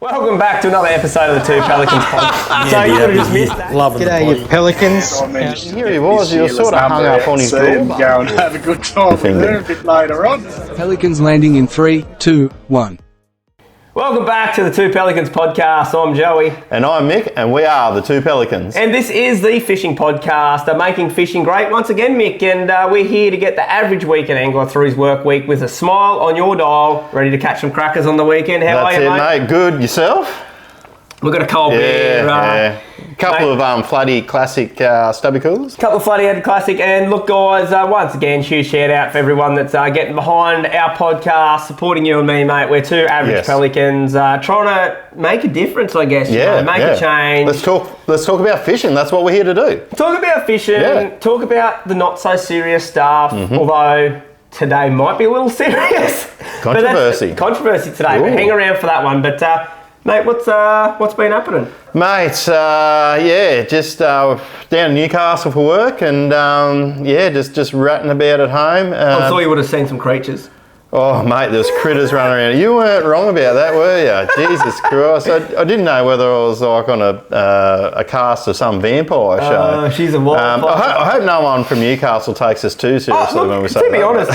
Welcome back to another episode of the Two Pelicans podcast. So you would have just missed that. Loving G'day, you pelicans. Here he was, you were sort of hung up on his door. Go and have a good time with her a bit later on. Pelicans landing in 3, 2, 1. Welcome back to the Two Pelicans podcast. I'm Joey. And I'm Mick, and we are the Two Pelicans. And this is the fishing podcast, making fishing great once again, Mick. And we're here to get the average weekend angler through his work week with a smile on your dial, ready to catch some crackers on the weekend. How are you, mate? Good. Yourself? We've got a cold beer. Couple of Floody Classic stubby coolers. Couple of Floody Headed Classic. And look, guys, once again, huge shout out for everyone that's getting behind our podcast, supporting you and me, mate. We're two average pelicans trying to make a difference, I guess. Make a change. Let's talk about fishing. That's what we're here to do. Talk about fishing. Talk about the not so serious stuff. Although today might be a little serious. Controversy. Controversy today. But hang around for that one. But mate, what's been happening? Mate, just down in Newcastle for work, and just ratting about at home. I'm sure you would have seen some creatures. Oh, mate, there's critters running around. You weren't wrong about that, were you? Jesus Christ. I didn't know whether I was like on a cast of some vampire show. She's a wild I hope no one from Newcastle takes us too seriously when we say that. To be honest,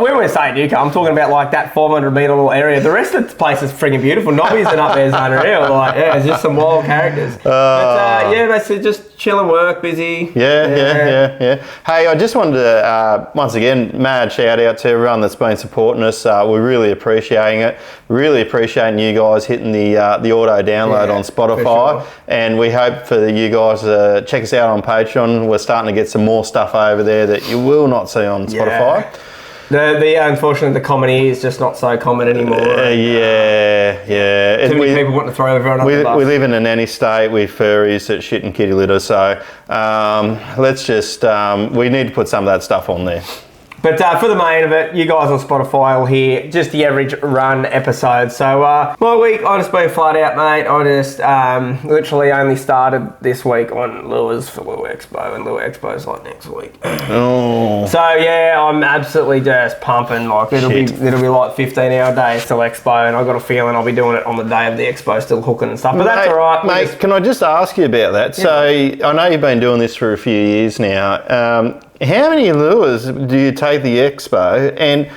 when we're saying Newcastle, I'm talking about like that 500 metre little area. The rest of the place is frigging beautiful. Nobby's and up there's unreal. It's just some wild characters. Basically just chilling work, busy. Yeah. Hey, I just wanted to, once again, mad shout out to everyone that's been supporting us. We're really appreciating it. Really appreciating you guys hitting the auto download on Spotify. Sure. And we hope for you guys to check us out on Patreon. We're starting to get some more stuff over there that you will not see on Spotify. Unfortunately, the comedy is just not so common anymore. Too many people want to throw everyone under the bus. We live in a nanny state with furries that shit and kitty litter, so let's just, we need to put some of that stuff on there. But for the main of it, you guys on Spotify will hear just the average run episode. So my week, I just been flat out, mate. I just literally only started this week on lures for Lure Expo, and Lure Expo's like next week. Oh. So yeah, I'm absolutely just pumping. Like it'll be like 15-hour days till Expo, and I've got a feeling I'll be doing it on the day of the Expo, still hooking and stuff. But that's all right, mate. Can I just ask you about that? Yeah. So I know you've been doing this for a few years now. How many lures do you take the Expo? And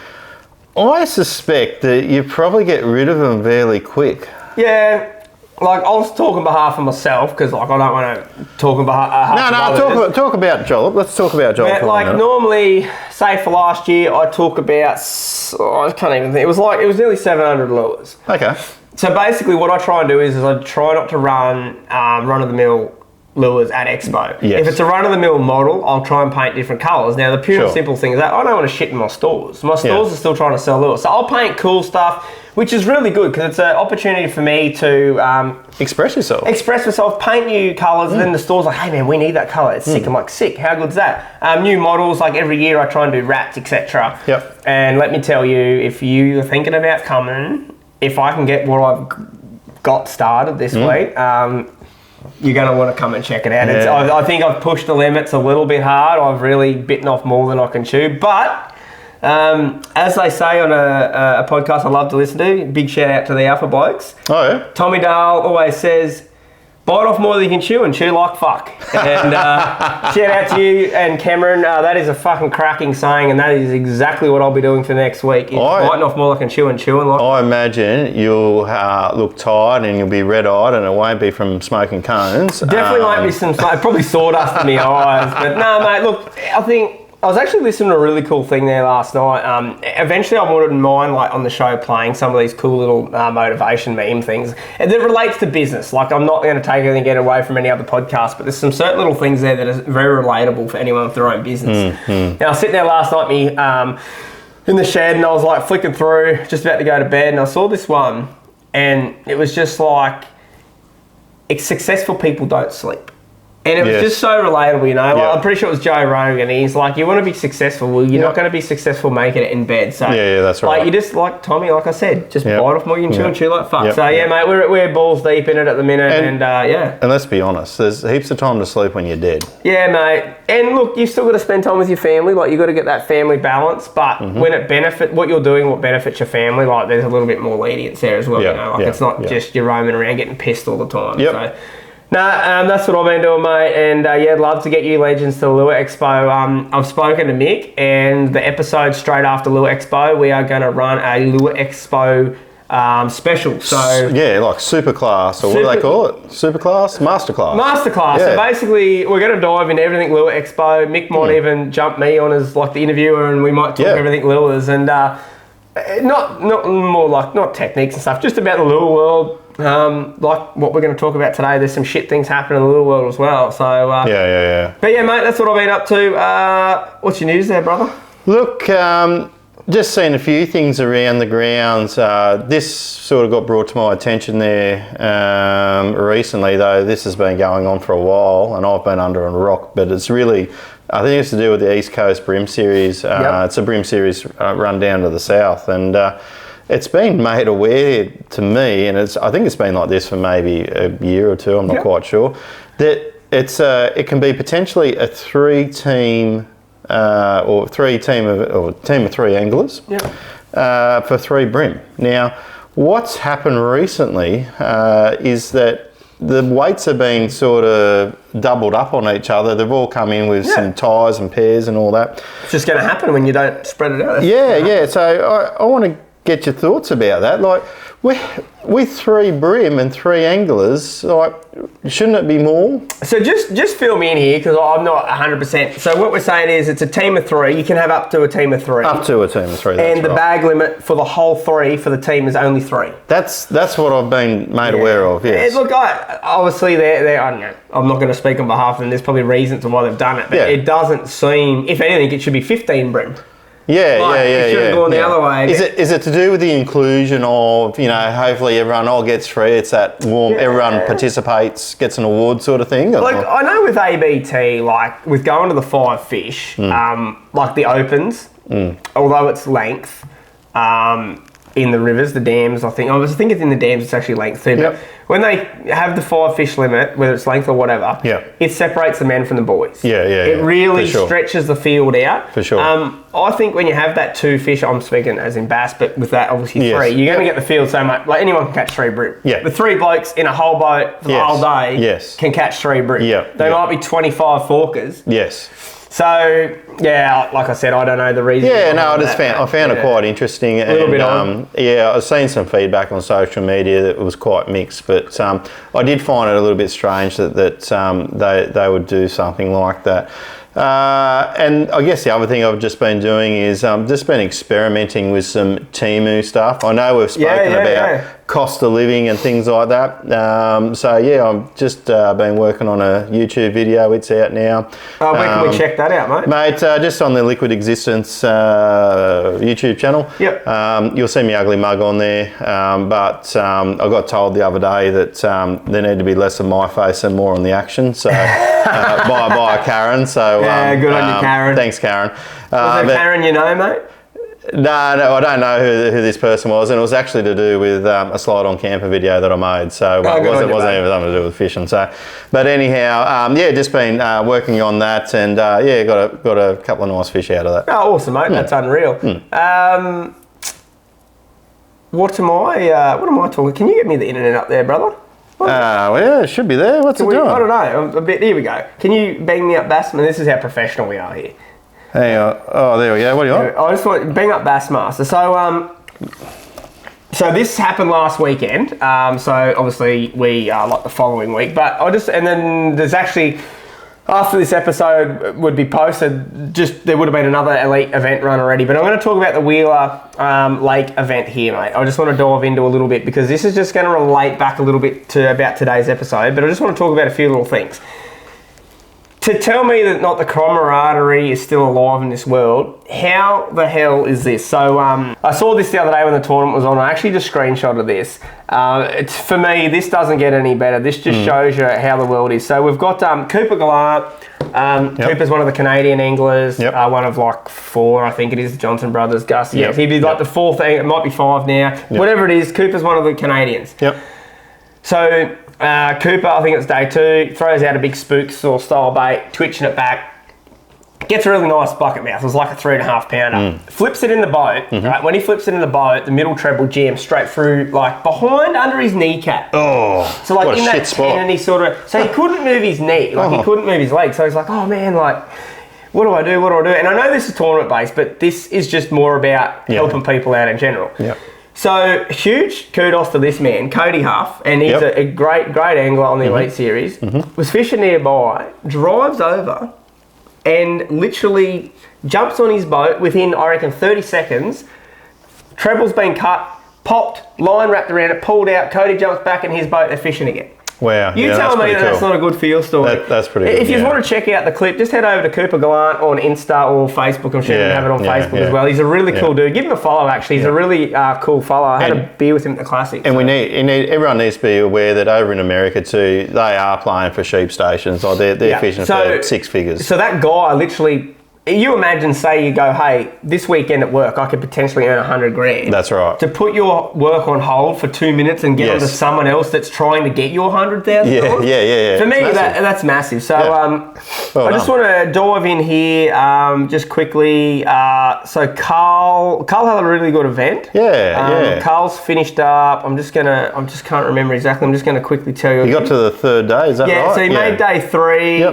I suspect that you probably get rid of them fairly quick. Yeah, like I'll talk on behalf of myself because I don't want to talk on behalf of others. Talk about Jollop. Let's talk about Jollop. Yeah, normally, say for last year, I took about, I can't even think, it was nearly 700 lures. Okay. So basically what I try and do is I try not to run run-of-the-mill lures at Expo. Yes. If it's a run-of-the-mill model, I'll try and paint different colours. Now, the pure and simple thing is that I don't want to shit in my stores. My stores are still trying to sell lures. So I'll paint cool stuff, which is really good because it's an opportunity for me to... express yourself. Express myself, paint new colours, and then the store's like, hey man, we need that colour. It's sick. I'm like, sick. How good's that? New models, like every year I try and do wraps, etc. Yep. And let me tell you, if you're thinking about coming, if I can get what I've got started this week... you're going to want to come and check it out. Yeah. I think I've pushed the limits a little bit hard. I've really bitten off more than I can chew. But as they say on a podcast I love to listen to, big shout out to the Alpha Blokes. Oh, yeah. Tommy Dale always says, bite off more than you can chew and chew like fuck. And shout out to you and Cameron. That is a fucking cracking saying, and that is exactly what I'll be doing for next week. Biting off more than I can chew and chewing like. I imagine you'll look tired and you'll be red-eyed, and it won't be from smoking cones. Definitely won't be some probably sawdust in my eyes. But no, mate, look, I think I was actually listening to a really cool thing there last night. Eventually I wouldn't mind, like, on the show playing some of these cool little motivation meme things. And that relates to business. Like, I'm not going to take anything get away from any other podcast, but there's some certain little things there that are very relatable for anyone with their own business. Now, I was sitting there last night, in the shed, and I was like flicking through, just about to go to bed, and I saw this one, and it was just like, successful people don't sleep. And it was just so relatable, you know. Like, Yeah. I'm pretty sure it was Joe Rogan. He's like, you want to be successful. Well, you're not going to be successful making it in bed. So Yeah, that's right. Like you just like Tommy, like I said, just bite off more you can chew and chew like fuck. Yep. So yeah, mate, we're balls deep in it at the minute, and yeah. And let's be honest, there's heaps of time to sleep when you're dead. Yeah, mate. And look, you've still got to spend time with your family. Like, you've got to get that family balance. But when it what you're doing, what benefits your family, like, there's a little bit more lenience there as well, you know? Like, it's not just you're roaming around getting pissed all the time. Yep. So, that's what I've been doing, mate. And, yeah, I'd love to get you Legends to the Lure Expo. I've spoken to Mick, and the episode straight after Lure Expo, we are going to run a Lure Expo special. So yeah, like super class, or what do they call it? Super class? Masterclass. Masterclass. Yeah. So basically, we're going to dive into everything Lure Expo. Mick might even jump me on as like the interviewer, and we might talk everything lures, and not more like not techniques and stuff, just about the lure world. Like what we're going to talk about today. There's some shit things happening in the lure world as well. So yeah. But yeah, mate, that's what I've been up to. What's your news there, brother? Look, just seen a few things around the grounds. This sort of got brought to my attention there recently, though this has been going on for a while, and I've been under a rock. But it's really, I think it's to do with the East Coast Brim Series. It's a Brim Series run down to the south, and it's been made aware to me, and I think it's been like this for maybe a year or two. I'm not quite sure. That it can be potentially a three-team. Or team of three anglers for 3 brim. Now, what's happened recently is that the weights have been sort of doubled up on each other. They've all come in with some ties and pairs and all that. It's just going to happen when you don't spread it out. Yeah. So I want to get your thoughts about that. Like, with 3 brim and 3 anglers, like, shouldn't it be more? So just fill me in here, because I'm not 100%. So what we're saying is it's a team of 3. You can have up to a team of 3. Up to a team of 3, that's and the right. bag limit for the whole 3 for the team is only 3. That's what I've been made aware of, yes. And look, obviously, I don't know. I'm not going to speak on behalf of them. There's probably reasons why they've done it. But it doesn't seem, if anything, it should be 15 brim. It should have gone the other way. Is it to do with the inclusion of, hopefully everyone gets free, it's that warm, everyone participates, gets an award sort of thing? Like, I know with ABT, like with going to the 5 fish, like the opens, although it's length, in the rivers, the dams, I was thinking in the dams it's actually length too, but when they have the 5 fish limit, whether it's length or whatever, it separates the men from the boys. It really stretches the field out. For sure. I think when you have that 2 fish, I'm speaking as in bass, but with that obviously 3, you're going to get the field so much. Like, anyone can catch 3 brim. The 3 blokes in a whole boat for the whole day can catch 3 brim. They might be 25 forkers. So, yeah, like I said, I don't know the reason. I found it quite interesting. A little bit odd. I've seen some feedback on social media that was quite mixed, but I did find it a little bit strange that they would do something like that. And I guess the other thing I've just been doing is just been experimenting with some Temu stuff. I know we've spoken about cost of living and things like that. I've just been working on a YouTube video. It's out now. Where can we check that out, mate? Mate, just on the Liquid Existence YouTube channel. You'll see my ugly mug on there. But I got told the other day that there need to be less of my face and more on the action. So by Karen. So good on you, Karen. Thanks, Karen. Was it Karen you know, mate? No, I don't know who this person was, and it was actually to do with a slide-on camper video that I made. So it wasn't even something to do with fishing. So, but anyhow, just been working on that, and got a couple of nice fish out of that. Oh, awesome, mate! That's unreal. What am I talking? Can you get me the internet up there, brother? It should be there. What's it doing? I don't know. Here we go. Can you bang me up Bassman? This is how professional we are here. Hang on. Oh, there we go. What do you want? I just want bang up Bassmaster. So this happened last weekend. So obviously we like the following week, but and then there's actually, after this episode would be posted, there would have been another elite event run already. But I'm going to talk about the Wheeler Lake event here, mate. I just want to dive into a little bit, because this is just going to relate back a little bit to about today's episode. But I just want to talk about a few little things. to tell me that not the camaraderie is still alive in this world, how the hell is this? So I saw this the other day when the tournament was on. I actually just screenshotted this. For me, this doesn't get any better. This just shows you how the world is. So we've got Cooper Gallant. Cooper's one of the Canadian anglers. One of like 4, I think it is, the Johnson brothers. Gus, yes, he'd be like the 4th. It might be 5 now. Whatever it is, Cooper's one of the Canadians. So Cooper, I think it's day 2, throws out a big spook style bait, twitching it back. Gets a really nice bucket mouth. It was like a 3.5 pounder. Flips it in the boat. Right, when he flips it in the boat, the middle treble jams straight through, like behind under his kneecap. Oh, so like what in a that shit spot. and he sort of, so he couldn't move his knee, like he couldn't move his leg. So he's like, oh man, like, what do I do? What do I do? And I know this is tournament based, but this is just more about helping people out in general. So huge kudos to this man, Cody Huff, and he's a great angler on the Elite Series. Was fishing nearby, drives over, and literally jumps on his boat within, I reckon, 30 seconds. Treble's been cut, popped, line wrapped around it, pulled out. Cody jumps back in his boat. They're fishing again. Wow. You tell me that's not a good feel story. That's pretty good. If you want to check out the clip, just head over to Cooper Gallant on Insta or Facebook. I'm sure you have it on Facebook as well. He's a really cool dude. Give him a follow, actually. He's a really cool fellow. I had a beer with him at the Classic. And everyone needs to be aware that over in America too, they are playing for sheep stations. Or they're fishing for 6 figures. So that guy literally... You imagine, say you go, hey, this weekend at work, I could potentially earn 100 grand. That's right. To put your work on hold for 2 minutes and get onto someone else that's trying to get your $100,000. Yeah. For me, that's massive. So I just want to dive in here just quickly. So Carl had a really good event. Carl's finished up. I just can't remember exactly. I'm just going to quickly tell you. You got to the 3rd day, is that right? Yeah, so he made day 3. He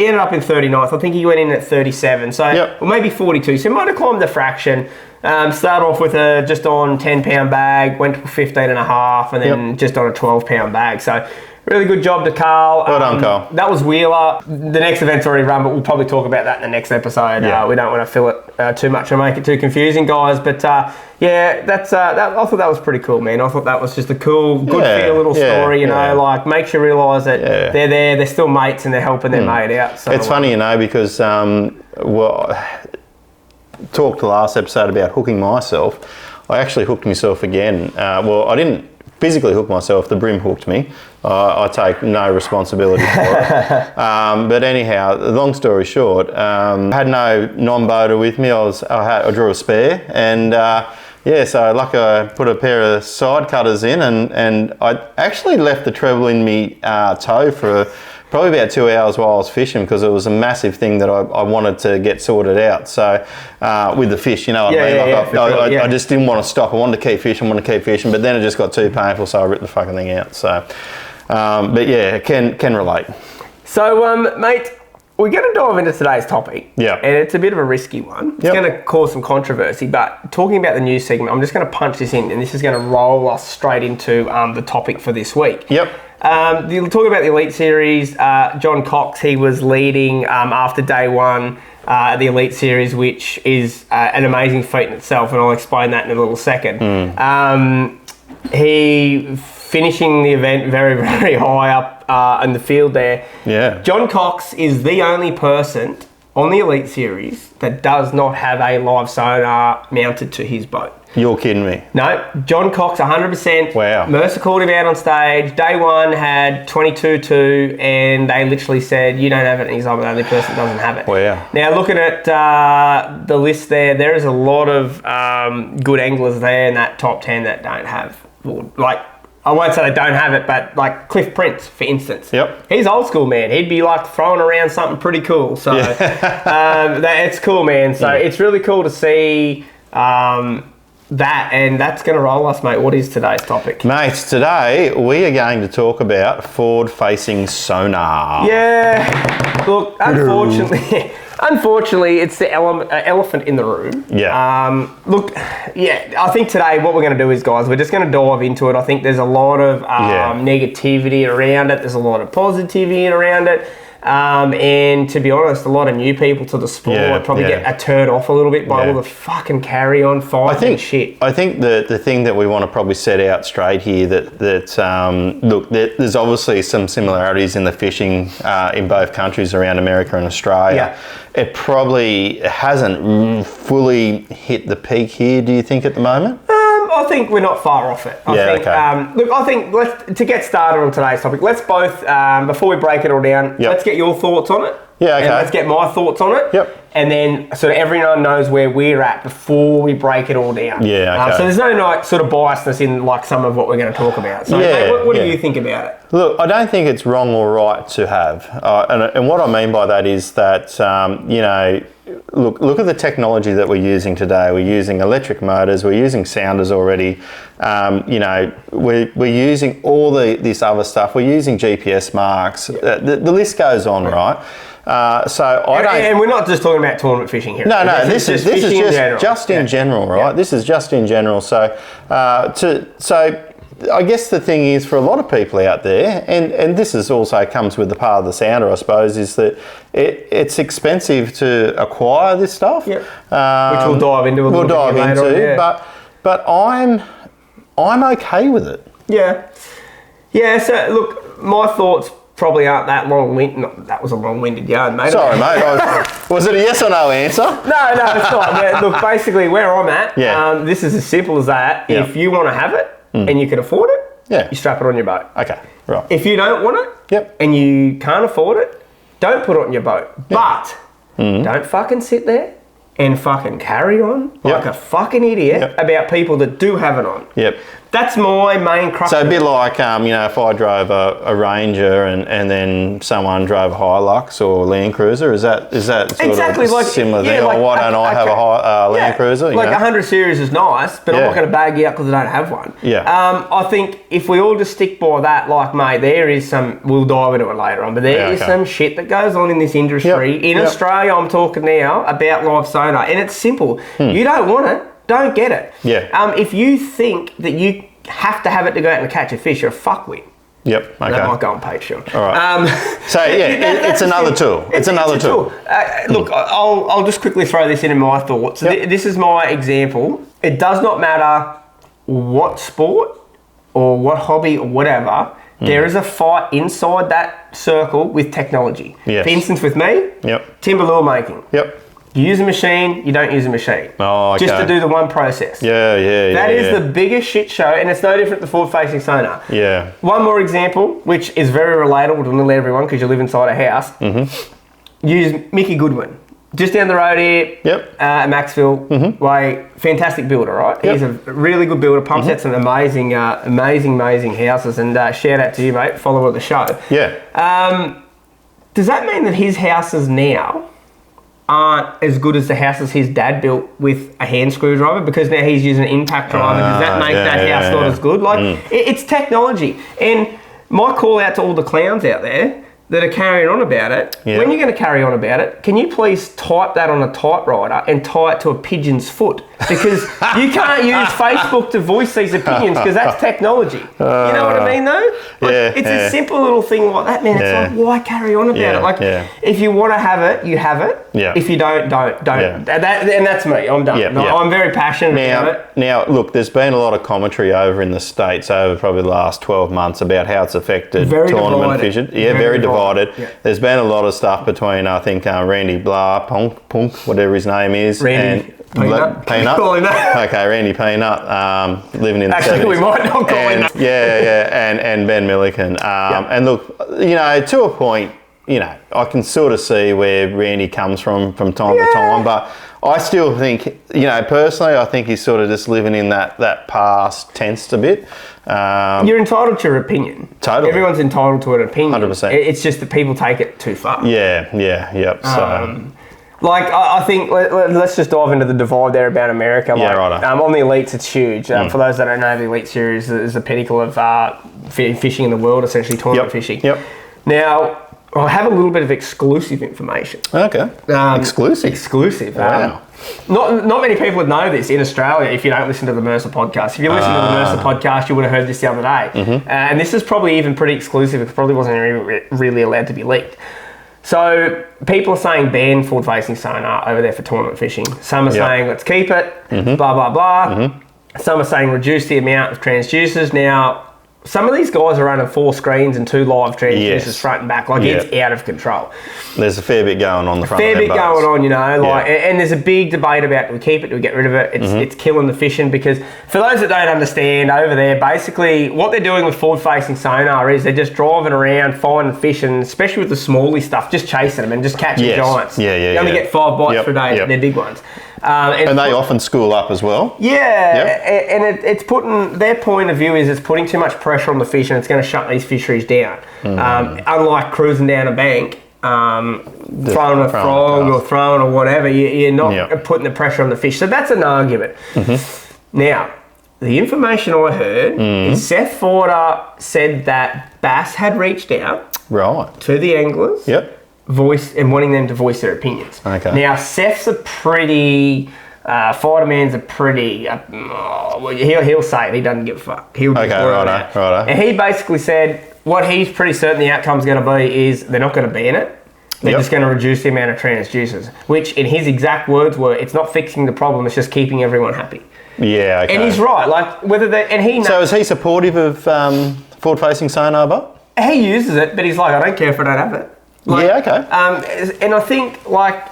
ended up in 39th. I think he went in at 37. So, or maybe 42. So he might have climbed the fraction. Started off with a just on 10-pound bag, went to 15.5, and then just on a 12-pound bag. So really good job to Carl. Well done, Carl. That was Wheeler. The next event's already run, but we'll probably talk about that in the next episode. We don't want to fill it too much and make it too confusing, guys. But I thought that was pretty cool, man. I thought that was just a cool, good feel little story, you know, like makes you realise that they're there, they're still mates and they're helping their mate out. So it's funny, you know, because, talked the last episode about hooking myself. I actually hooked myself again. I didn't physically hook myself, the brim hooked me. I take no responsibility for it. But anyhow, long story short, I had no non-boater with me. I drew a spare, and so lucky I put a pair of side cutters in, and I actually left the treble in me toe for probably about 2 hours while I was fishing, because it was a massive thing that I wanted to get sorted out. So with the fish, you know what I mean? I just didn't want to stop. I wanted to keep fishing, but then it just got too painful, so I ripped the fucking thing out. So, can relate. So, mate, we're going to dive into today's topic. And it's a bit of a risky one. It's going to cause some controversy, but talking about the news segment, I'm just going to punch this in, and this is going to roll us straight into the topic for this week. Talking about the Elite Series, John Cox, he was leading after day 1 the Elite Series, which is an amazing feat in itself, and I'll explain that in a little second. He finishing the event very, very high up in the field there. John Cox is the only person on the Elite Series that does not have a live sonar mounted to his boat. You're kidding me. No, John Cox 100%. Wow. Mercer called him out on stage. Day 1 had 22.2, and they literally said, you don't have it, and he's like the only person that doesn't have it. Wow. Now, looking at the list there is a lot of good anglers there in that top 10 that don't have, like, I won't say they don't have it, but like Cliff Prince, for instance. He's old school, man. He'd be like throwing around something pretty cool. So it's cool, man. So it's really cool to see that, and that's going to roll us, mate. What is today's topic? Mates, today we are going to talk about forward-facing sonar. Look, unfortunately, it's the elephant in the room. I think today what we're going to do is, guys, we're just going to dive into it. I think there's a lot of negativity around it. There's a lot of positivity around it. And to be honest, a lot of new people to the sport probably get turned off a little bit by all the fucking carry-on fight and shit. I think the thing that we want to probably set out straight here look, there's obviously some similarities in the fishing in both countries around America and Australia. Yeah. It probably hasn't fully hit the peak here, do you think, at the moment? I think we're not far off it. I think to get started on today's topic, let's both, before we break it all down, let's get your thoughts on it. Yeah, okay. And let's get my thoughts on it. Yep. And then so that everyone knows where we're at before we break it all down. Yeah, okay. So there's no sort of biasness in some of what we're going to talk about. So mate, what do you think about it? Look, I don't think it's wrong or right to have. And what I mean by that is that, look at the technology that we're using today. We're using electric motors. We're using sounders already. We're using all this other stuff. We're using GPS marks. The list goes on, right? And we're not just talking about tournament fishing here. No, this is just in general, right? Yeah. This is just in general. So I guess the thing is for a lot of people out there, and this is also comes with the part of the sounder, I suppose, is that it's expensive to acquire this stuff. Yep. Which we'll dive into a little bit later on, but I'm okay with it. Yeah. Yeah, so look, my thoughts probably aren't that long-winded. That was a long-winded yarn, mate. Sorry, mate. Was it a yes or no answer? No, it's not. Look, basically where I'm at, this is as simple as that. Yep. If you want to have it and you can afford it, you strap it on your boat. Okay, right. If you don't want it and you can't afford it, don't put it on your boat. But don't fucking sit there and fucking carry on like a fucking idiot about people that do have it on. Yep. That's my main crux. So a bit like, if I drove a Ranger and then someone drove a Hilux or Land Cruiser, is that sort exactly of like, similar thing? Or why don't I have a Land Cruiser? Like 100 series is nice, but I'm not going to bag you up because I don't have one. Yeah. I think if we all just stick by that, like, mate, there is some, we'll dive into it later on, but there is some shit that goes on in this industry. In Australia, I'm talking now about live sonar, and it's simple. You don't want it, don't get it. Yeah. If you think that you have to have it to go out and catch a fish, you're a fuckwit. Yep. Okay. That might go on Patreon. All right. It's another tool. It's another tool. Look, I'll just quickly throw this in my thoughts. Yep. This is my example. It does not matter what sport or what hobby or whatever. There is a fight inside that circle with technology. Yes. For instance, with me, timber lure making. Yep. You use a machine, you don't use a machine. Oh, okay. Just to do the one process. That is the biggest shit show, and it's no different to forward-facing sonar. Yeah. One more example, which is very relatable to nearly everyone because you live inside a house. Mm-hmm. Use Mickey Goodwin. Just down the road here, at Maxville Way, fantastic builder, right? Yep. He's a really good builder, pumps out some amazing houses, and shout out to you, mate, follower of the show. Yeah. Does that mean that his houses now aren't as good as the houses his dad built with a hand screwdriver because now he's using an impact driver? Does that make that house not as good? Like, it's technology. And my call out to all the clowns out there that are carrying on about it, when you're going to carry on about it, can you please type that on a typewriter and tie it to a pigeon's foot? Because you can't use Facebook to voice these opinions because that's technology. You know what I mean, though? Like, it's a simple little thing like that, man. It's like, why carry on about it? Like, if you want to have it, you have it. Yeah. If you don't. And that's me. I'm done. I'm very passionate about it. Now, look, there's been a lot of commentary over in the States over probably the last 12 months about how it's affected tournament fishing. Yeah, very divided. Yeah. There's been a lot of stuff between, I think, Randy Punk, whatever his name is. Randy Peanut. Call him that. Okay, Randy Peanut, living in the 70s. Actually, we might not call him that. And Ben Milliken. And look, to a point, I can sort of see where Randy comes from time to time, but I still think, personally, I think he's sort of just living in that past tense a bit. You're entitled to your opinion. Totally. Everyone's entitled to an opinion. 100%. It's just that people take it too far. Yep. So. I think let's just dive into the divide there about America. Right. On the elites, it's huge. For those that don't know, the elite series is the pinnacle of fishing in the world, essentially tournament fishing. Yep. Now, I have a little bit of exclusive information. Okay. Exclusive. Wow. Not many people would know this in Australia if you don't listen to the Mercer podcast. If you listen to the Mercer podcast, you would have heard this the other day. And this is probably even pretty exclusive. It probably wasn't really allowed to be leaked. So people are saying ban forward-facing sonar over there for tournament fishing. Some are saying let's keep it, blah, blah, blah. Some are saying reduce the amount of transducers. Now, some of these guys are running 4 screens and 2 live transducers front and back. Like, it's out of control. There's a fair bit going on the front of them Fair bit boats. going on, you know. Like, and there's a big debate about do we keep it, do we get rid of it? It's killing the fishing because for those that don't understand over there, basically what they're doing with forward-facing sonar is they're just driving around, finding fish, and especially with the smally stuff, just chasing them and just catching giants. You only get 5 bites per day, they're big ones. And they often school up as well. And it's putting, their point of view is it's putting too much pressure on the fish and it's going to shut these fisheries down. Unlike cruising down a bank, throwing a frog or throwing or whatever, you're not putting the pressure on the fish. So that's an argument. Now, the information I heard is Seth Forder said that Bass had reached out to the anglers. Voice and wanting them to voice their opinions. Now, Seth's a pretty Fighter Man's a pretty he'll say it, he doesn't give a fuck. He'll just righto. And he basically said what he's pretty certain the outcome's going to be is they're not going to ban it. They're just going to reduce the amount of transducers, which in his exact words were, it's not fixing the problem, it's just keeping everyone happy. And he's right. Like whether they and he knows, so is he supportive of forward-facing sonar, but he uses it, but he's like, I don't care if I don't have it. Like, and I think like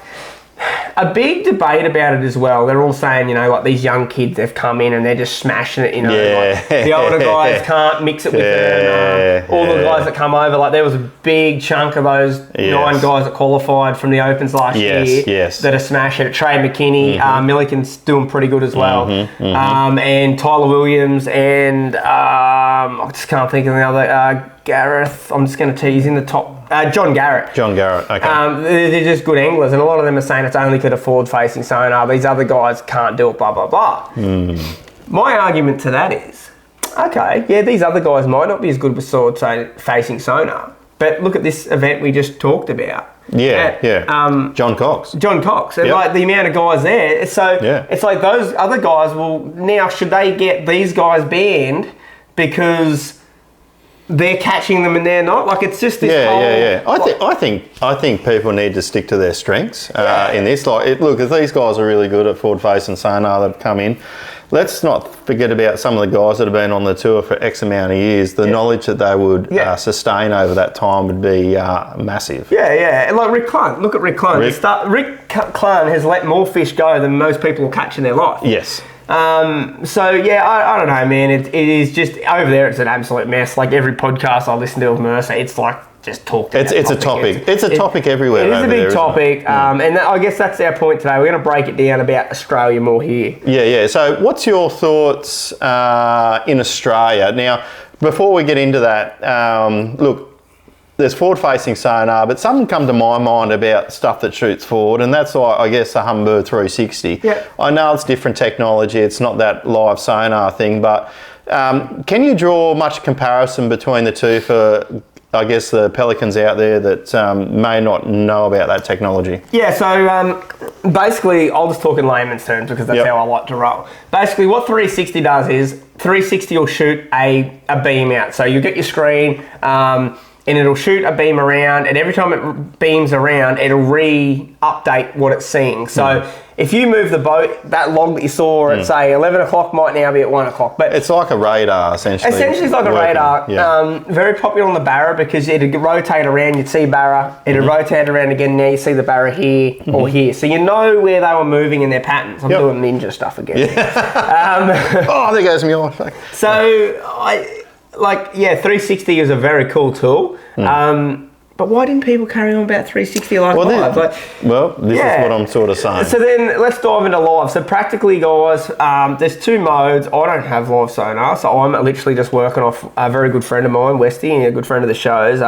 a big debate about it as well. They're all saying, you know, like these young kids, they've come in and they're just smashing it. You know, like the older guys can't mix it with them. All the guys that come over, like there was a big chunk of those 9 guys that qualified from the Opens last year that are smashing it. Trey McKinney, Milliken's doing pretty good as well, and Tyler Williams, and I just can't think of the other. Gareth, I'm just going to tease in the top. John Garrett. They're just good anglers, and a lot of them are saying it's only because of forward-facing sonar. These other guys can't do it, blah, blah, blah. My argument to that is, okay, these other guys might not be as good with forward-facing sonar, but look at this event we just talked about. John Cox. And like the amount of guys there. So it's like those other guys now should they get these guys banned because they're catching them and they're not? Like it's just this I think people need to stick to their strengths in this. Like, look, if these guys are really good at forward-facing sonar, they've come in. Let's not forget about some of the guys that have been on the tour for X amount of years. The knowledge that they would sustain over that time would be massive. And like Rick Clun. Look at Rick Clun. Rick Clun has let more fish go than most people will catch in their life. I don't know, man. It is just over there. It's an absolute mess. Like every podcast I listen to of Mercer, it's like just talk. It's a topic. It's a topic everywhere. It is a big topic, and I guess that's our point today. We're going to break it down about Australia more here. So, what's your thoughts in Australia now? Before we get into that, look. There's forward-facing sonar, but something come to my mind about stuff that shoots forward, and that's like, I guess, the Humminbird 360. I know it's different technology, it's not that live sonar thing, but can you draw much comparison between the two for, I guess, the pelicans out there that may not know about that technology? So basically, I'll just talk in layman's terms because that's how I like to roll. Basically, what 360 does is 360 will shoot a beam out. So you get your screen, and it'll shoot a beam around, and every time it beams around, it'll re-update what it's seeing. So if you move the boat, that log that you saw at, say, 11 o'clock might now be at 1 o'clock. But it's like a radar, essentially. Essentially, it's like a radar. Very popular on the Barra because it'd rotate around, you'd see Barra, it'd rotate around again, now you see the Barra here or here. So you know where they were moving in their patterns. I'm doing ninja stuff again. There goes me off. So 360 is a very cool tool. But why didn't people carry on about 360 like live? This is what I'm sort of saying. So then let's dive into live. So practically, guys, there's 2 modes. I don't have live sonar, so I'm literally just working off a very good friend of mine, Westy, and a good friend of the show's.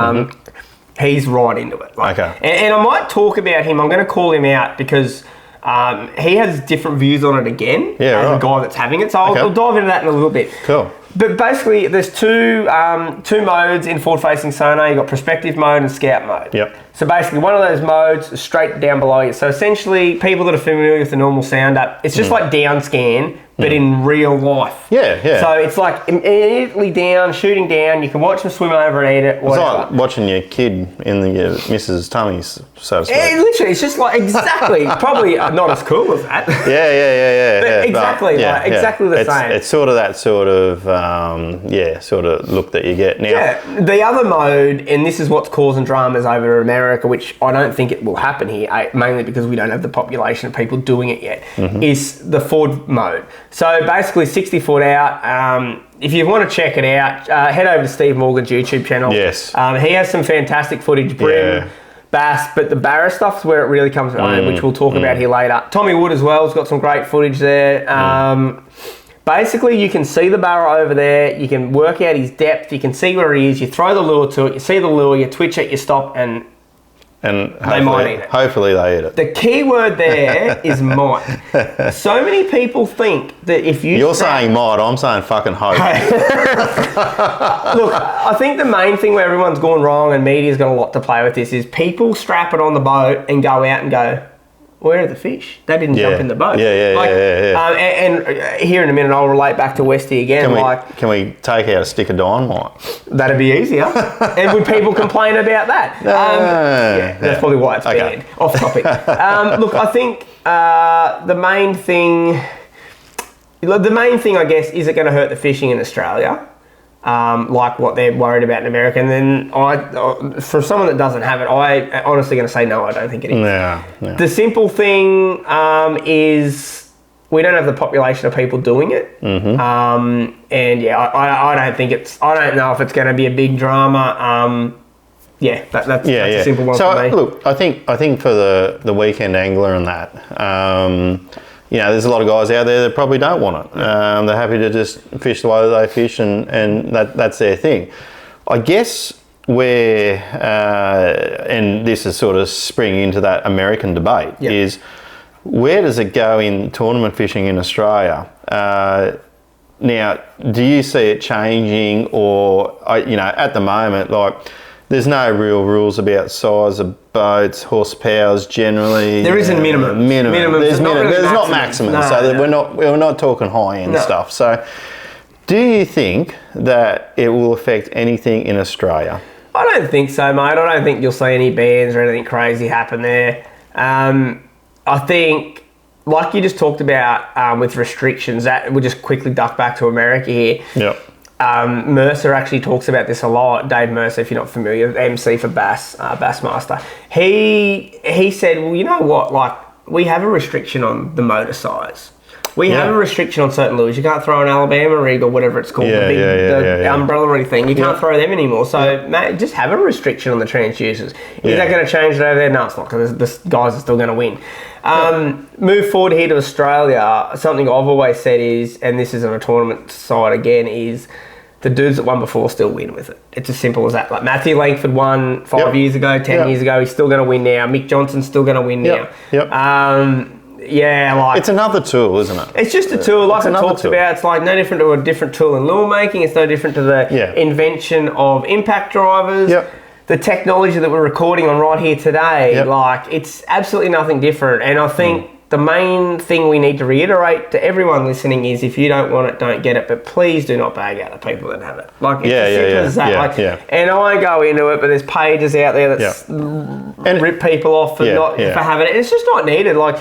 He's right into it. And I might talk about him. I'm going to call him out because he has different views on it again as a guy that's having it. So I'll dive into that in a little bit. Cool. But basically, there's two modes in forward-facing sonar. You've got perspective mode and scout mode. Yep. So basically, one of those modes is straight down below you. So essentially, people that are familiar with the normal sound app, it's just like down scan, but in real life. Yeah, yeah. So it's like immediately down, shooting down. You can watch them swim over and eat it. Whatever. It's like watching your kid in your missus' tummies, so to speak. Literally, it's just like exactly, probably not as cool as that. Yeah. But exactly, But, exactly the same. It's sort of that sort of, sort of look that you get now. Yeah, the other mode, and this is what's causing dramas over in America, which I don't think it will happen here, mainly because we don't have the population of people doing it yet, is the forward mode. So basically 60 foot out, if you want to check it out, head over to Steve Morgan's YouTube channel. Yes. He has some fantastic footage, brim, bass, but the barra stuff's where it really comes home, which we'll talk about here later. Tommy Wood as well has got some great footage there. Basically, you can see the barra over there, you can work out his depth, you can see where he is, you throw the lure to it, you see the lure, you twitch it, you stop, and they might eat it. Hopefully they eat it. The key word there is might. So many people think that if you... You're saying might, I'm saying fucking hope. Look, I think the main thing where everyone's gone wrong, and media's got a lot to play with this, is people strap it on the boat and go out and go, where are the fish? They didn't jump in the boat. And here in a minute, I'll relate back to Westy again. Can we take out a stick of dynamite? That'd be easier. And would people complain about that? That's probably why it's banned. Off topic. Look, I think the main thing, I guess, is it going to hurt the fishing in Australia? Like what they're worried about in America, and then for someone that doesn't have it, I honestly going to say no. I don't think it is. No. The simple thing is we don't have the population of people doing it, and I don't think it's. I don't know if it's going to be a big drama. That's a simple one for me. So look, I think for the weekend angler and that. There's a lot of guys out there that probably don't want it. They're happy to just fish the way they fish, and that's their thing. I guess where, and this is sort of springing into that American debate, is where does it go in tournament fishing in Australia? Now, do you see it changing, or at the moment, like, there's no real rules about size of boats, horsepowers generally. There isn't minimum. There's not maximum. We're not talking high end stuff. So, do you think that it will affect anything in Australia? I don't think so, mate. I don't think you'll see any bans or anything crazy happen there. I think, like you just talked about with restrictions, that we'll just quickly duck back to America here. Yep. Mercer actually talks about this a lot. Dave Mercer, if you're not familiar, MC for Bass, Bassmaster. He said, well, you know what? Like, we have a restriction on the motor size. We have a restriction on certain lures. You can't throw an Alabama rig or whatever it's called, the umbrella rig thing. You can't throw them anymore. So, mate, just have a restriction on the transducers. Is that going to change it over there? No, it's not, because the guys are still going to win. Move forward here to Australia. Something I've always said is, and this is on a tournament side again, is the dudes that won before still win with it. It's as simple as that. Like Matthew Langford won 5 years ago, 10 years ago. He's still going to win now. Mick Johnson's still going to win now. It's another tool, isn't it? It's just a tool, like I talked about. It's like no different to a different tool in lure making. It's no different to the invention of impact drivers. The technology that we're recording on right here today. Like, it's absolutely nothing different. And I think the main thing we need to reiterate to everyone listening is, if you don't want it, don't get it. But please do not bag out the people that have it. Like, it's as simple as that. And I won't go into it, but there's pages out there that rip people off for having it. And it's just not needed. Like,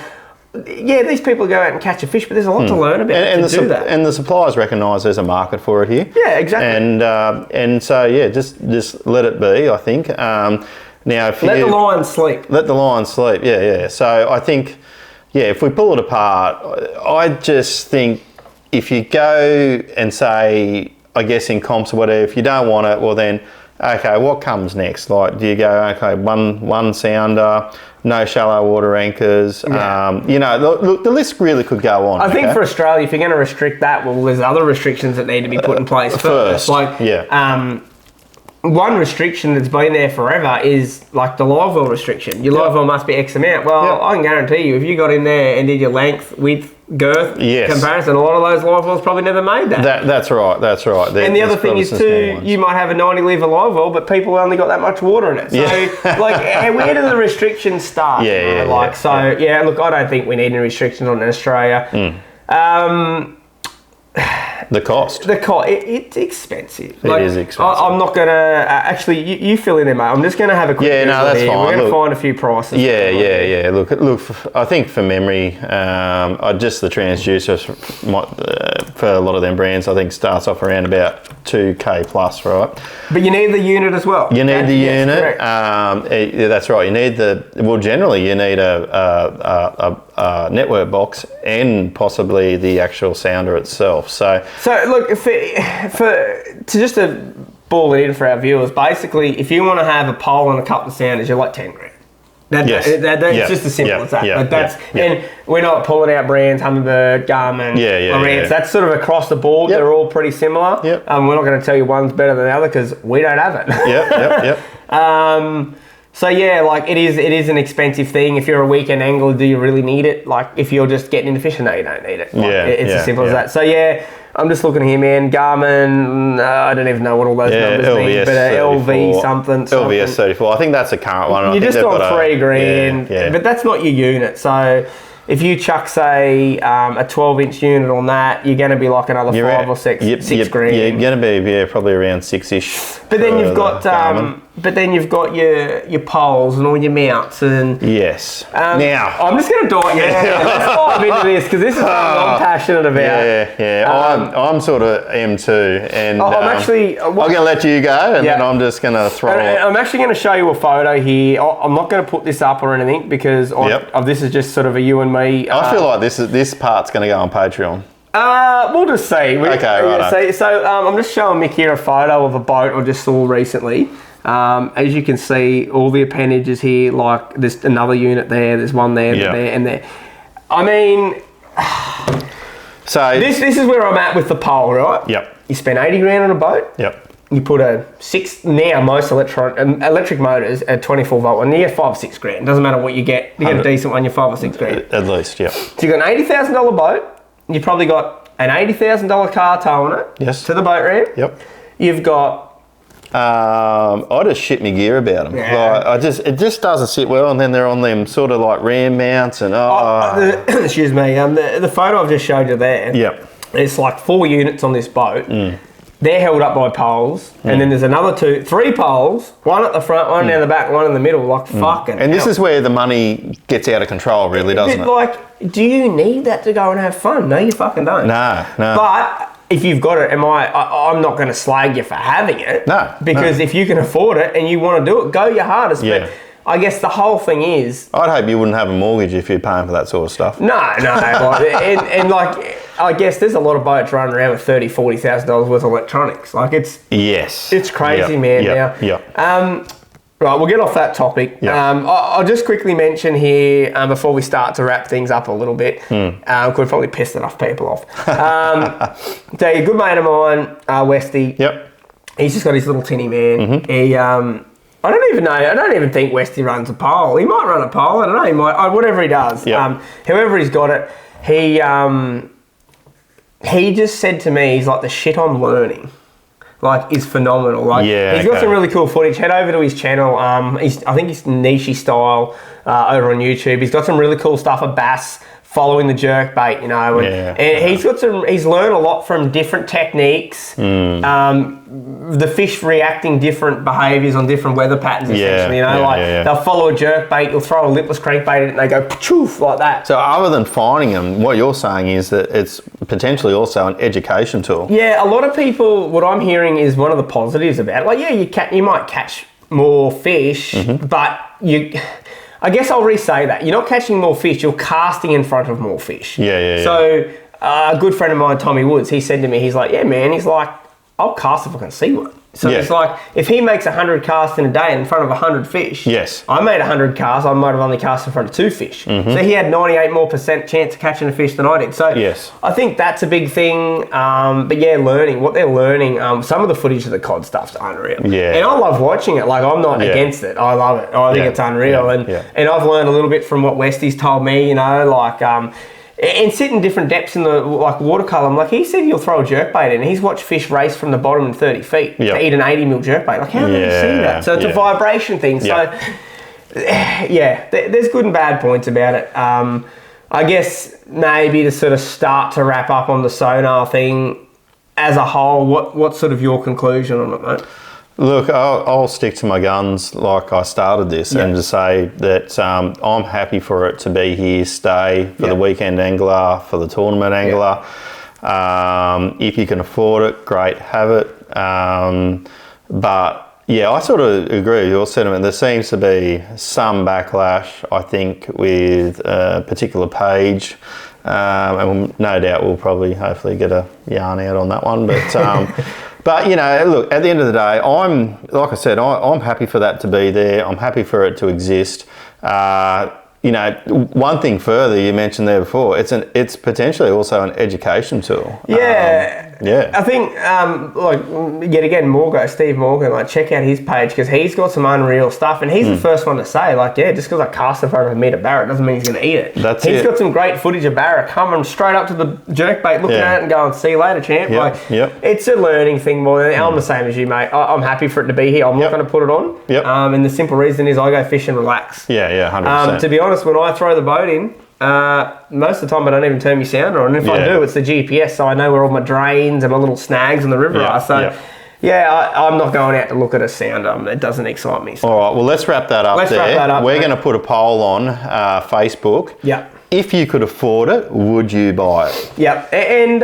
these people go out and catch a fish, but there's a lot to learn about that. And the suppliers recognise there's a market for it here. Yeah, exactly. And so just let it be. I think. Now, if let the lion sleep. Let the lion sleep. Yeah. So I think, if we pull it apart, I just think if you go and say, I guess in comps or whatever, if you don't want it, well then, okay, what comes next? Like, do you go, okay, one sounder, no shallow water anchors? The list really could go on. I think for Australia, if you're going to restrict that, well, there's other restrictions that need to be put in place first. Like, one restriction that's been there forever is like the live well restriction. Your live well must be X amount. Well, I can guarantee you, if you got in there and did your length, width, girth Yes. comparison. A lot of those live wells probably never made that. That's right. And the other thing is too, you might have a 90 litre live well, but people only got that much water in it. So, where do the restrictions start? Look, I don't think we need any restrictions on Australia. The cost. It's expensive. It is expensive. I'm not going to... actually, you fill in there, mate. I'm just going to have a quick... Yeah, no, that's fine. We're going to find a few prices. Yeah. Look. I think for memory, just the transducer for a lot of them brands, I think starts off around about 2K plus, right? But you need the unit as well. You need the unit. That's right. You need generally you need a network box and possibly the actual sounder itself. So look, to ball it in for our viewers, basically, if you want to have a pole and a couple of sounders, you're like 10 grand. That's just as simple as that. And we're not pulling out brands, Humminbird, Garmin, Lowrance. That's sort of across the board. They're all pretty similar. Yep. We're not going to tell you one's better than the other because we don't have it. So it is an expensive thing. If you're a weekend angler, do you really need it? Like if you're just getting into fishing, no, you don't need it. It's as simple as that. So I'm just looking here, man. Garmin, I don't even know what all those numbers mean, but LV something. LVS 34. I think that's the current one. You're just on $3,000, but that's not your unit. So if you chuck, say, a 12-inch unit on that, you're going to be like another $5 or $6 grand. You're going to be probably around 6-ish. But then you've got your poles and all your mounts and yes. Now I'm just going to dive. Let's dive into this because this is what I'm passionate about. I'm sort of M2, and I'm going to let you go, and then I'm just going to throw. I'm actually going to show you a photo here. I'm not going to put this up or anything because this is just sort of a you and me. I feel like this part's going to go on Patreon. We'll just see. So I'm just showing Mick here a photo of a boat I just saw recently. As you can see, all the appendages here, like there's another unit there, there's one there, there, and there. I mean, so this is where I'm at with the pole, right? Yep. You spend 80 grand on a boat. Yep. You put most electric motors at 24 volt, and you get 5 or 6 grand. Doesn't matter what you get. You get a decent one, you're 5 or 6 grand. At least, yeah. So you got an $80,000 boat. You've probably got an $80,000 car towing it to the boat ramp. Yep. You've got... I just shit my gear about them. Yeah. It just doesn't sit well, and then they're on them sort of like ram mounts and excuse me. The photo I've just showed you there. Yep. It's like 4 units on this boat. They're held up by poles, and then there's another 3 poles, one at the front, one down the back, one in the middle, like fucking And this is where the money gets out of control, really, doesn't it? Like, do you need that to go and have fun? No, you fucking don't. No. But if you've got it, I'm not going to slag you for having it. No. Because if you can afford it and you want to do it, go your hardest. Yeah. But I guess the whole thing is... I'd hope you wouldn't have a mortgage if you're paying for that sort of stuff. No. I guess there's a lot of boats running around with $30,000, $40,000 worth of electronics. Like it's crazy, man. Now, right, we'll get off that topic. I'll just quickly mention here before we start to wrap things up a little bit. Could probably piss enough people off. So a good mate of mine, Westy. Yep. He's just got his little tinny van. He I don't even know. I don't even think Westy runs a pole. He might run a pole. I don't know. He might. Whatever he does. However he's got it, he just said to me, he's like, the shit I'm learning, like, is phenomenal. Like, he's got some really cool footage. Head over to his channel. I think he's Nishi Style over on YouTube. He's got some really cool stuff of bass following the jerk bait, you know, and he's learned a lot from different techniques, the fish reacting different behaviours on different weather patterns, essentially, you know, they'll follow a jerk bait, you'll throw a lipless crankbait in it and they go poof like that. So other than finding them, what you're saying is that it's potentially also an education tool. Yeah, a lot of people, what I'm hearing is one of the positives about it, like, you might catch more fish, but I guess I'll re-say that. You're not catching more fish, you're casting in front of more fish. So a good friend of mine, Tommy Woods, he said to me, he's like, yeah, man, he's like, I'll cast if I can see one. So it's like, if he makes 100 casts in a day in front of 100 fish, I made 100 casts, I might have only cast in front of 2 fish. So he had 98% more chance of catching a fish than I did. So I think that's a big thing. But yeah, learning, what they're learning, some of the footage of the cod stuff's unreal. And I love watching it. Like, I'm not against it. I love it. I think it's unreal. And I've learned a little bit from what Westy's told me, you know, like, and sit in different depths in the water column. Like he said, you'll throw a jerkbait in. He's watched fish race from the bottom in 30 feet to eat an 80 mil jerkbait. Like how do you see that? So it's a vibration thing. So there's good and bad points about it. I guess maybe to sort of start to wrap up on the sonar thing as a whole, what's sort of your conclusion on it, mate? Look, I'll stick to my guns like I started this and to say that I'm happy for it to be here, stay for the weekend angler, for the tournament angler. If you can afford it, great, have it. But yeah, I sort of agree with your sentiment. There seems to be some backlash, I think, with a particular page. And no doubt we'll probably hopefully get a yarn out on that one. But but you know, look, at the end of the day, I'm happy for that to be there. I'm happy for it to exist. You know, one thing further you mentioned there before, it's potentially also an education tool. I think yet again, Steve Morgan, like check out his page because he's got some unreal stuff, and he's the first one to say, like, just because I cast it over a meter barra doesn't mean he's going to eat it. He's got some great footage of barra coming straight up to the jerkbait, looking at it and going, "See you later, champ." It's a learning thing more than I'm the same as you, mate. I'm happy for it to be here. I'm not going to put it on. And the simple reason is I go fish and relax. 100%. To be honest, when I throw the boat in, most of the time I don't even turn my sounder on. And if I do, it's the GPS, so I know where all my drains and my little snags in the river are. So, I'm not going out to look at a sounder. It doesn't excite me. So. All right, well, let's wrap that up We're going to put a poll on Facebook. If you could afford it, would you buy it? And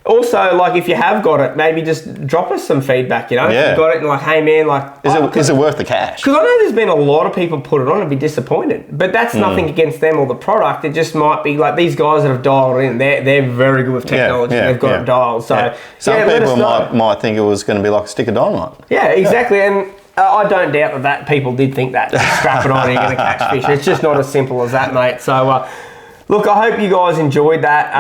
also, like, if you have got it, maybe just drop us some feedback, you know? If you've got it and like, hey man, like... Is it worth the cash? Because I know there's been a lot of people put it on and be disappointed. But that's nothing against them or the product. It just might be like these guys that have dialed in, they're very good with technology. They've got it dialed. So some people might think it was going to be like a stick of dynamite. Yeah, exactly. And I don't doubt that people did think that. Just strap it on and you're going to catch fish. It's just not as simple as that, mate. So, look, I hope you guys enjoyed that.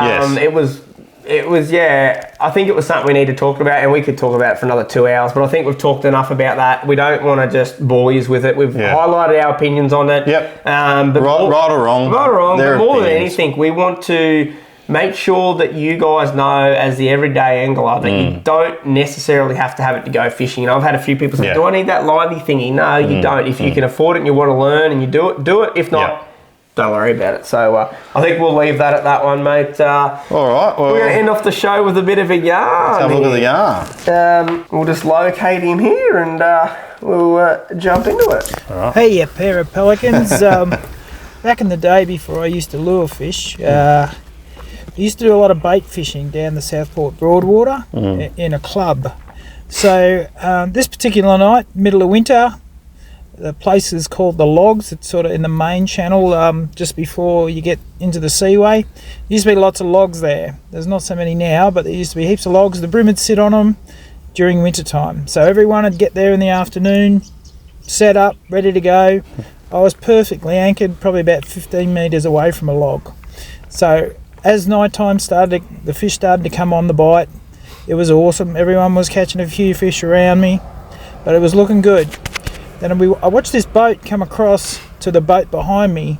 It was, I think it was something we need to talk about, and we could talk about it for another 2 hours, but I think we've talked enough about that. We don't want to just bore you with it. We've highlighted our opinions on it. But right or wrong. But more than anything, we want to make sure that you guys know, as the everyday angler, that you don't necessarily have to have it to go fishing. You know, I've had a few people say, do I need that livey thingy? No, you don't. If you can afford it and you want to learn and you do it. If not... Don't worry about it. So I think we'll leave that at that one, mate. All right. Well, we're going to end off the show with a bit of a yarn. Let's have a look at the yarn. We'll just locate him here and we'll jump into it. All right. Hey, you pair of pelicans. Back in the day, before I used to lure fish, I used to do a lot of bait fishing down the Southport Broadwater in a club. So this particular night, middle of winter, the place is called The Logs. It's sort of in the main channel just before you get into the seaway. There used to be lots of logs there. There's not so many now, but there used to be heaps of logs. The brim would sit on them during winter time. So everyone would get there in the afternoon, set up, ready to go. I was perfectly anchored, probably about 15 metres away from a log. So as night time started, the fish started to come on the bite. It was awesome. Everyone was catching a few fish around me, but it was looking good. Then I watched this boat come across to the boat behind me,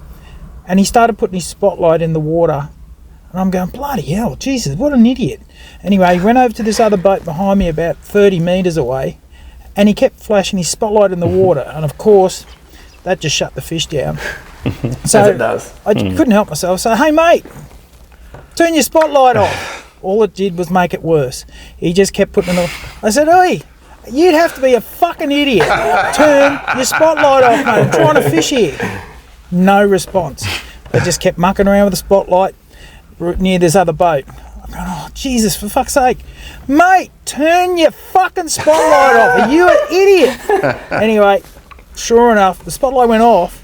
and he started putting his spotlight in the water. And I'm going, bloody hell, Jesus, what an idiot. Anyway, he went over to this other boat behind me about 30 metres away, and he kept flashing his spotlight in the water. And of course, that just shut the fish down. So as it does. I couldn't help myself. So, hey, mate, turn your spotlight off. All it did was make it worse. He just kept putting it off. I said, oi, you'd have to be a fucking idiot. Turn your spotlight off, mate. I'm trying to fish here. No response. They just kept mucking around with the spotlight near this other boat. I'm going, oh, Jesus, for fuck's sake. Mate, turn your fucking spotlight off. Are you an idiot? Anyway, sure enough, the spotlight went off,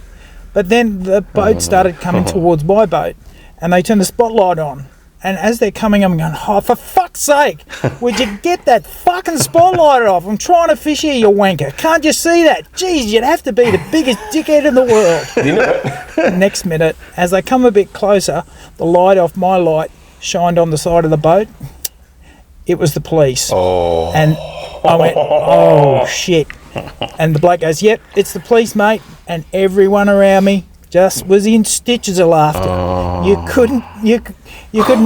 but then the boat started coming towards my boat, and they turned the spotlight on. And as they're coming, I'm going, oh, for fuck's sake, would you get that fucking spotlight off? I'm trying to fish here, you wanker. Can't you see that? Jeez, you'd have to be the biggest dickhead in the world. Next minute, as they come a bit closer, the light off my light shined on the side of the boat. It was the police. Oh. And I went, oh, shit. And the bloke goes, yep, it's the police, mate. And everyone around me just was in stitches of laughter. you couldn't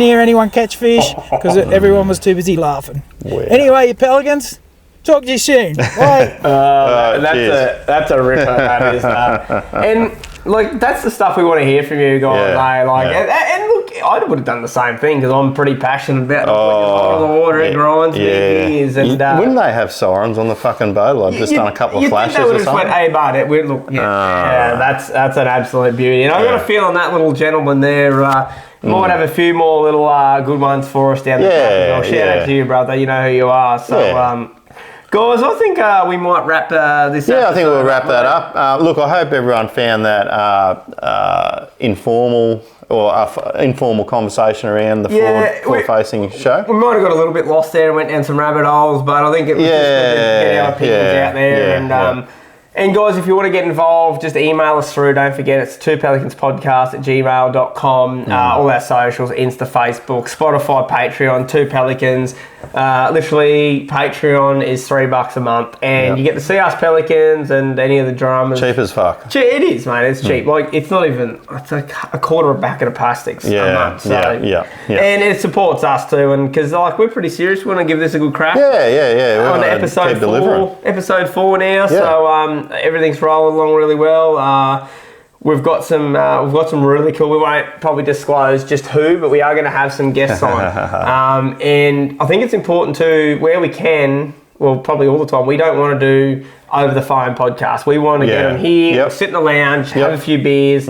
hear anyone catch fish because everyone was too busy laughing. Wow. Anyway, you Pelicans, talk to you soon. Bye. That's a ripper. That is. And like that's the stuff we want to hear from you guys. Yeah, And look, I would have done the same thing because I'm pretty passionate about the water. It grinds me gears. And wouldn't they have sirens on the fucking boat? Like just done a couple of flashes think they or just something? went, hey, bud, that's an absolute beauty. And I've got a feeling that little gentleman there might have a few more little good ones for us down the track as well. Shout out to you, brother. You know who you are. So. Guys, I think we might wrap this up. Yeah, I think we'll wrap that up. Look, I hope everyone found that informal conversation around the forward-facing show. We might have got a little bit lost there and went down some rabbit holes, but I think it was just good to get our opinions out there. And guys, if you want to get involved, just email us through. Don't forget, it's 2pelicanspodcast@gmail.com. All our socials, Insta, Facebook, Spotify, Patreon, 2 Pelicans. Literally, Patreon is $3 a month, and you get to see us Pelicans and any of the dramas. Cheap as fuck. It is, mate. It's cheap. Like it's not even. It's like a quarter of a packet of plastics a month. So, and it supports us too, and because like we're pretty serious, we want to give this a good crack. Yeah. On episode 4. Episode 4 now. So everything's rolling along really well. We've got some really cool. We won't probably disclose just who, but we are going to have some guests on. And I think it's important to where we can. Well, probably all the time. We don't want to do over the phone podcasts. We want to get them here, sit in the lounge, have a few beers.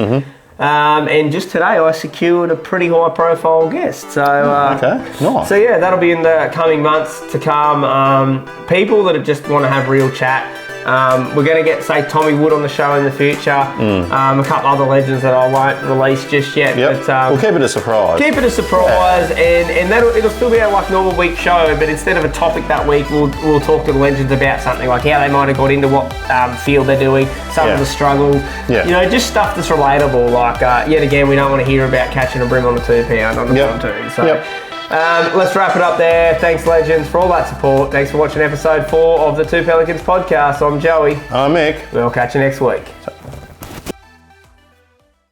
And just today, I secured a pretty high profile guest. So nice. So yeah, that'll be in the coming months to come. People that just want to have real chat. We're going to get, say, Tommy Wood on the show in the future. A couple other legends that I won't release just yet. But, we'll keep it a surprise. Keep it a surprise, and it'll still be a like normal week show. But instead of a topic that week, we'll talk to the legends about something like how they might have got into what field they're doing, some of the struggle. You know, just stuff that's relatable. Like yet again, we don't want to hear about catching a brim on a 2 pound on the pontoon. So. Let's wrap it up there. Thanks, legends, for all that support. Thanks for watching episode 4 of the 2 Pelicans podcast. I'm Joey. I'm Mick. We'll catch you next week.